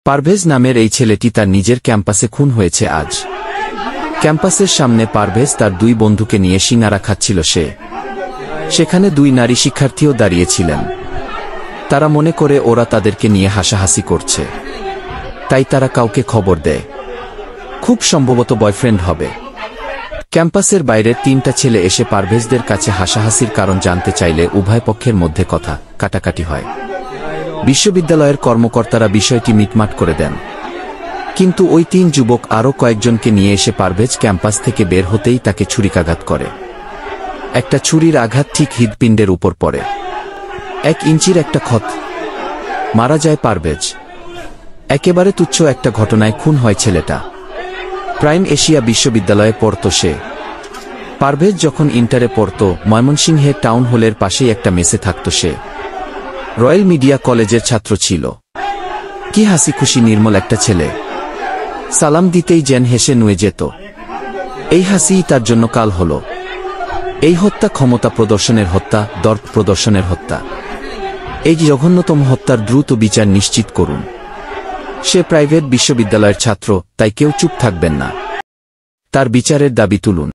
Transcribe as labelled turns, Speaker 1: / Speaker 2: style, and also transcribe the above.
Speaker 1: পারভেজ নামের এই ছেলেটি তার নিজের ক্যাম্পাসে খুন হয়েছে আজ। ক্যাম্পাসের সামনে পারভেজ তার দুই বন্ধুকে নিয়ে সিঙ্গারা খাচ্ছিল সেখানে দুই নারী শিক্ষার্থীও দাঁড়িয়েছিলেন। তারা মনে করে ওরা তাদেরকে নিয়ে হাসাহাসি করছে, তাই তারা কাউকে খবর দেয়, খুব সম্ভবত বয়ফ্রেন্ড হবে। ক্যাম্পাসের বাইরের তিনটা ছেলে এসে পারভেজদের কাছে হাসাহাসির কারণ জানতে চাইলে উভয় পক্ষের মধ্যে কথা কাটাকাটি হয়। বিশ্ববিদ্যালয়ের কর্মকর্তারা বিষয়টি মিটমাট করে দেন, কিন্তু ওই তিন যুবক আরও কয়েকজনকে নিয়ে এসে পারভেজ ক্যাম্পাস থেকে বের হতেই তাকে ছুরিকাঘাত করে। একটা ছুরির আঘাত ঠিক হৃৎপিণ্ডের উপর পড়ে, 1 ইঞ্চির একটা ক্ষত। মারা যায় পারভেজ। একেবারে তুচ্ছ একটা ঘটনায় খুন হয় ছেলেটা। প্রাইম এশিয়া বিশ্ববিদ্যালয়ে পড়ত সে। পারভেজ যখন ইন্টারে পড়ত ময়মনসিংহে টাউন হলের পাশেই একটা মেসে থাকত সে। রয়্যাল মিডিয়া কলেজের ছাত্র ছিল। কি হাসি খুশি নির্মল একটা ছেলে, সালাম দিতেই যেন হেসে নুয়ে যেত। এই হাসিই তার জন্য কাল হল। এই হত্যা ক্ষমতা প্রদর্শনের হত্যা, দর্প প্রদর্শনের হত্যা। এই জঘন্যতম হত্যার দ্রুত বিচার নিশ্চিত করুন। সে প্রাইভেট বিশ্ববিদ্যালয়ের ছাত্র, তাই কেউ চুপ থাকবেন না। তার বিচারের দাবি তুলুন।